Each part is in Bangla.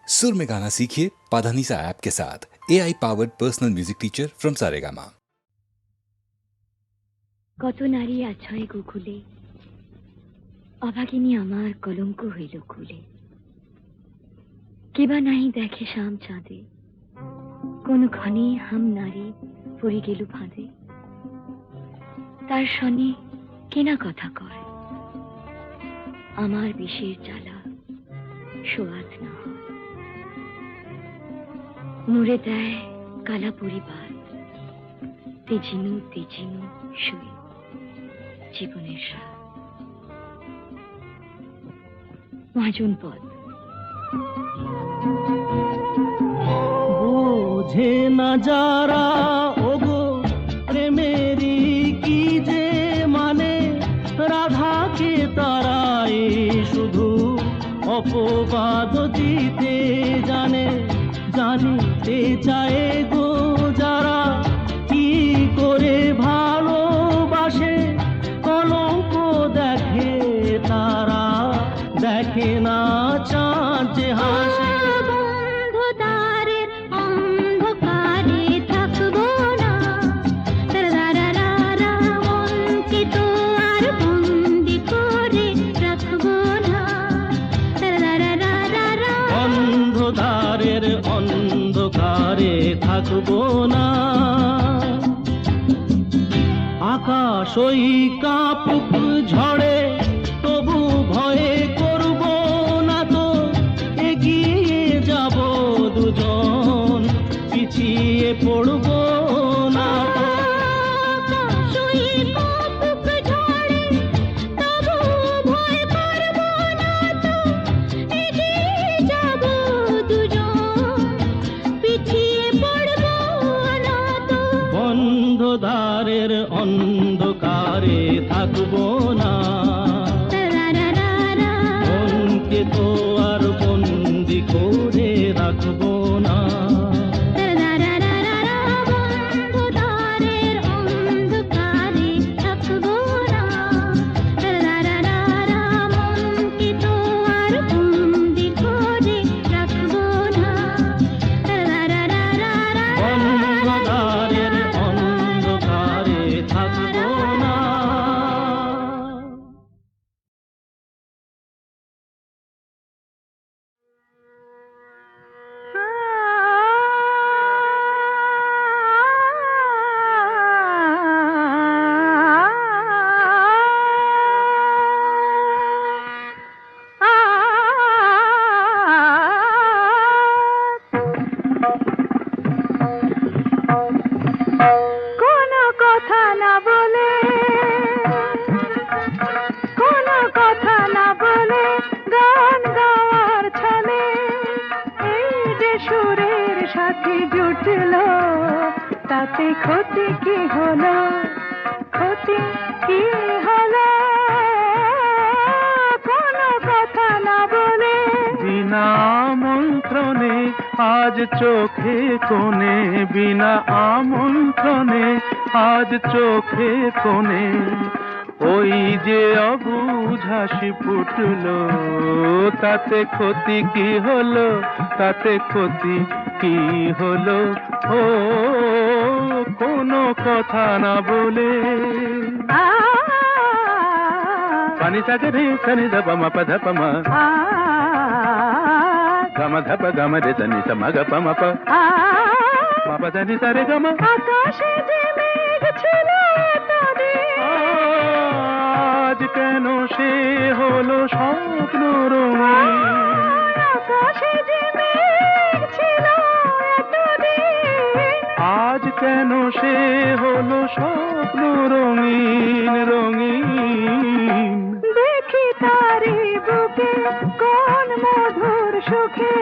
सुर में गाना सीखिए पाधानीसा ऐप के साथ। AI powered personal music teacher from Saregama. কত নারী আছয় গোকুলে, অভাগিনী আমার কলঙ্ক হইল কুলে। কেবা নাহি দেখে শাম চাঁদে, কোন ক্ষণে হাম নারী পড়ি গেল ফাঁদে। তার শনে কেনা কথা কয়, আমার বিষের জ্বালা সোয়াদ না হয়। মুড়ে দেয় কালা পরিবার, তেজিনু তেজিনু শুয়ে জীবনের সার। মহাজন পদ। বোঝে না যারা ওগো প্রেমেরই কি যে মানে, রাধাকে তারাই শুধু অপবাদ দিতে জানে। জানিতে চায় গো যারা কি করে ভালোবাসে, কলঙ্ক দেখে তারা, দেখে না চাঁদ যে হাসে। অন্ধকারের অন্ধকারে থাকবো না, আকাশ ওই কাঁপুক ঝড়ে তবু ভয়ে করব না তো। এগিয়ে যাব দুজন, পিছিয়ে পড়ব না তো। অন্ধকারের অন্ধকারে থাকবো না, মনকে তো আর বন্দি করে রাখবো না। তাতে ক্ষতি কি হলো, ক্ষতি কি হলো, কোনো কথা না বলে। বিনা আমন্ত্রণে আজ চোখে কোণে, বিনা আমন্ত্রণে আজ চোখে কোণে, ওই যে অবুঝ হাসি ফুটলো। তাতে ক্ষতি কি হলো, তাতে ক্ষতি কি হলো, ও কোনো কথা না বলে। পানি সাগরে রে সনি ধপ ম প ধপ ম, গম ধপ গম রে সনি স ম গ প ম প, ম প দ নি সা রে গ ম। আকাশে যে মেঘ ছিল এতদিন, আজ কেন সে হলো স্বপ্ন রঙিন। আকাশে যে মেঘ ছিল এতদিন, আজ কেন সে হলো স্বপ্ন রঙিন রঙিন। দেখি তারি বুকে কোন মধুর সুখে,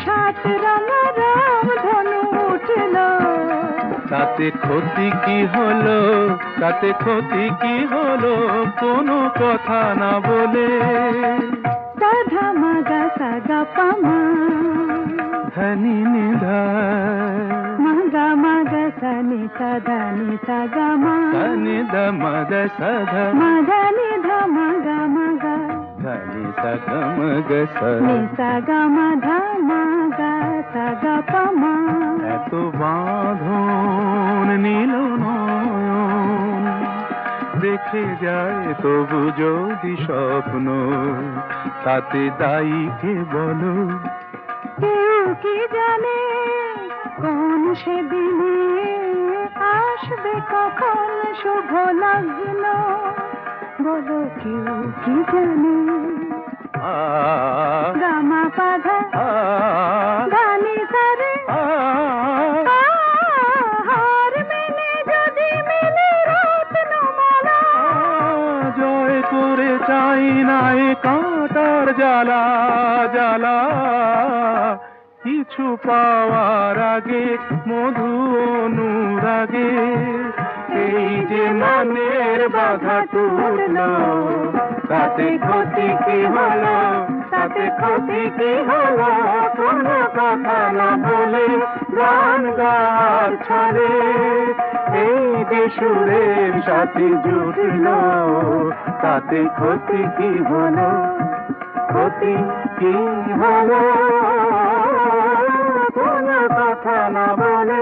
সাত রঙা রাম ধনু উঠল। তাতে ক্ষতি কি হলো, তাতে ক্ষতি কি হলো, কোনো কথা না বলে। সাধা মাগা সাগা পামা, ধনি নিধা, মাগা মাগা সানি সাধা নি সাগা মা, ধনি দ মদ সধ, মাগা নিধা মাগা মাগা, ধনি সা গা মা গা সা নিসা গামা ধামা গা সা গা পামা এত বাঁধন নীল নয়ন দেখে যায় তবু যদি স্বপ্ন তাতে দায়ী কে বলো কেউ কি জানে কোন সেদিনে আসবে কখন শুভ লগ্ন বলো কেউ কি জানে আ গামা পাধা আ গানি সারে আ হার মেনে যদি মেলে রত্নমালা জয় করে চাই না এ কাঁটার জ্বালা জ্বালা কিছু পাওয়ার আগে মধু অনুরাগে এই যে মনের বাধা টুটলো তাতে ক্ষতি কি হলো তাতে ক্ষতি কি হলো কোনো কথা না বলে গান গার ছলে এই যে সুরের সাথে জুটলো তাতে ক্ষতি কি হলো ক্ষতি কি হলো কোনো কথা না বলে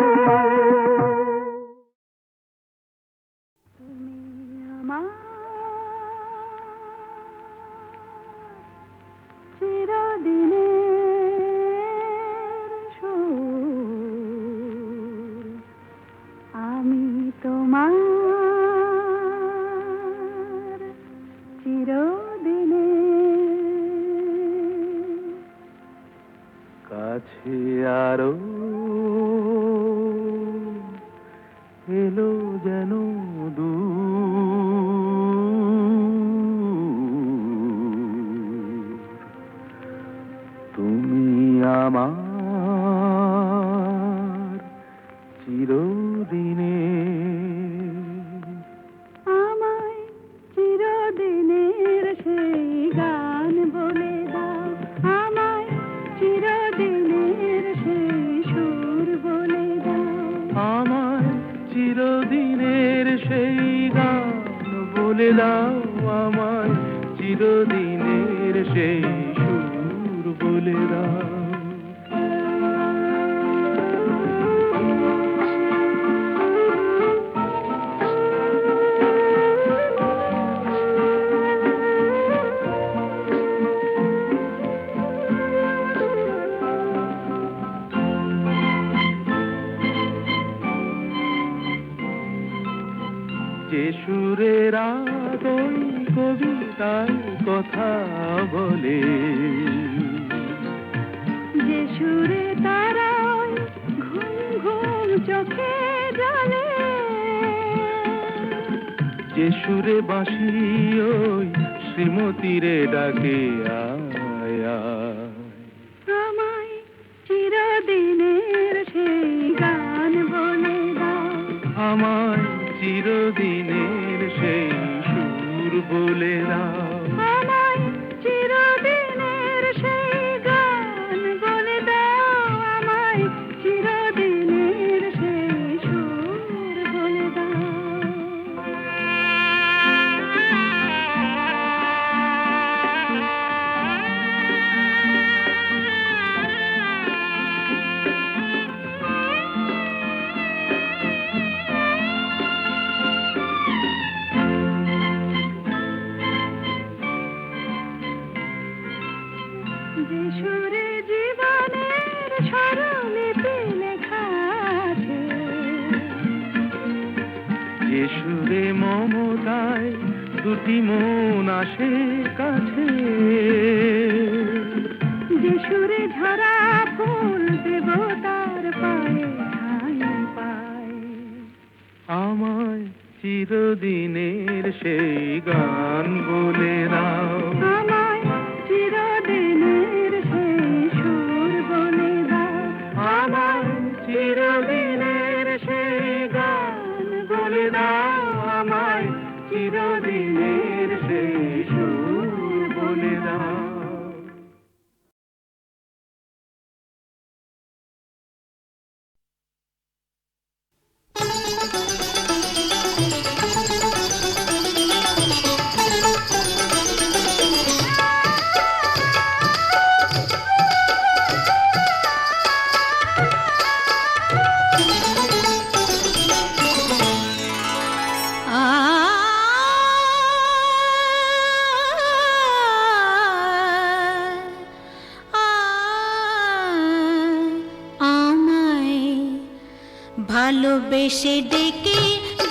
তুমি আমার চিরদিনের সুর আমি তোমার চিরদিনের কাছে আরো এলো যেন দূর তুমি আমার চিরদিনের আমায় চিরদিনের সেই গান বলে দাও আমায় চিরদিনের সেই সুর বলে দাও আমার চিরদিনের সেই গান বলে দাও আমায় চিরদিনের সেই সুর বলে দাও যে সুরের আদই কবিতায় কথা বলে যে সুরে তারায় ঘুম ঘুম চোখে জলে যে সুরে বাঁশি ওই শ্রীমতীরে ডাকে আয় আয়। আমায় চিরদিনের সেই গান বলে দাও আমায় চিরদিনের সেই সুর বলে দাও আমায় চিরদিনের সেই গান বলে দাও আমায় চিরদিনের সেই সুর বলে দাও যে সুরে জীবনের স্বরলিপি লেখা আছে যে সুরে মমতায় দুটি মন আসে কাছে যে সুরে ঝরা ফুল দেবতার পায়ে ঠাঁই পায় আমায় চিরদিনের সেই গান বলে দাও আমায় চিরদিনের সেই সুর বলে দাও আমায় চিরদিনের সেই গান বলে দাও আমায় চিরদিনের সেই সুর বলে দাও ভালোবেসে ডেকে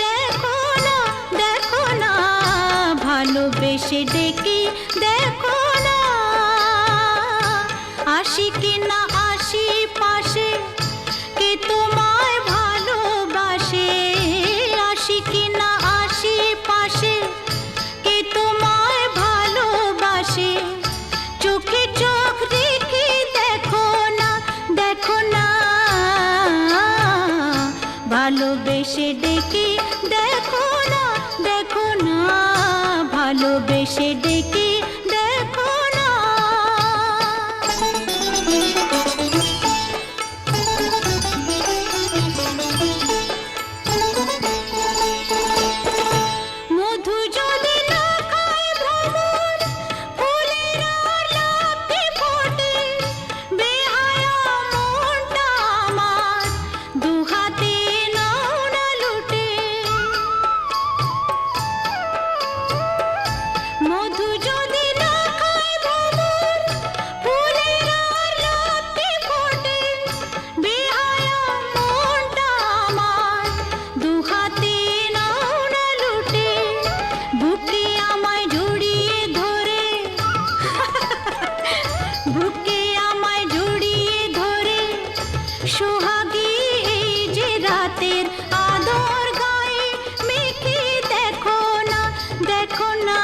দেখো না, দেখো না, ভালোবেসে ডেকে দেখো না, আসি কি না আসি পাশে, কে তোমায় ভালোবাসে, আসি কি না আসি পাশে, কে তোমায় ভালোবাসে, চোখে চোখ রেখে দেখো না, দেখো না, ভালোবেসে ডেকে দেখো না, দেখো না, ভালোবেসে ডেকে দেখো না। মধু যদি না খায় ভ্রমর, ফুলের আর লাফে ফোটে, বেহায়া মনটা আমার দুহাতে নাও না লুটে। মধু যদি না খায় ভ্রমর, ফুলের আর লাফে ফোটে, বেহায়া মনটা আমার দুহাতে নাও না লুটে। বুকে আমায় জড়িয়ে ধরে, বুকে আমায় জড়িয়ে ধরে, সোহাগী এই যে রাতের আদর গায়ে মেখে দেখো না, দেখো না,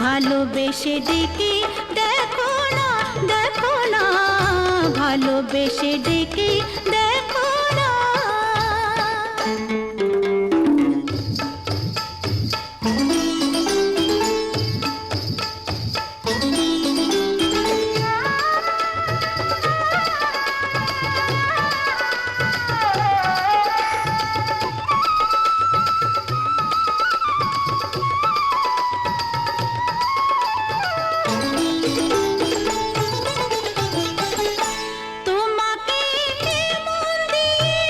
ভালোবেসে ডেকে দেখো না, দেখো না, ভালোবেসে ডেকে দেখো না। তোমাকে মন দিয়ে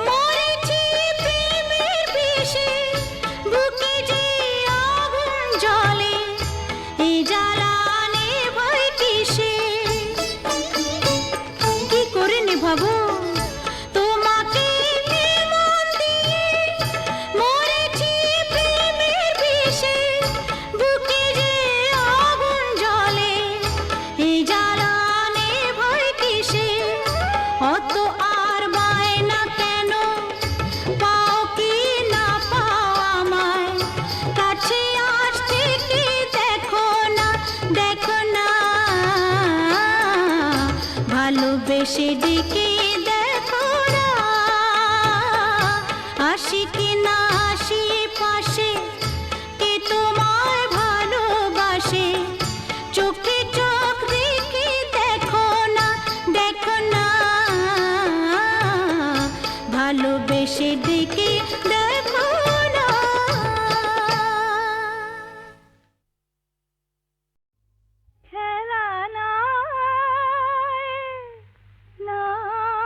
মরেছি প্রেমের বিষে, বুকে যে আগুন জ্বলে, এই জ্বালা নেভাই কিসে, কি করে নেভাবো? তোমাকে মন দিয়ে মরেছি প্রেমের বিষে, বুকে যে আগুন জ্বলে, এই জ্বালা নেভাই কিসে, অত আর বায়না কেন, পাও কি না পাও আমায়, কাছে আসতে কি দেখো না, দেখো না, ভালোবেসে ডেকে দেখো না, আসি কি না আসি পাশে, কে তোমায় ভালোবাসে, চোখে চোখ রেখে দেখো না, দেখো না, ভালোবেসে ডেকে দেখো না। খেলা নাই, নাই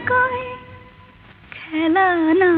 কয় খেলা না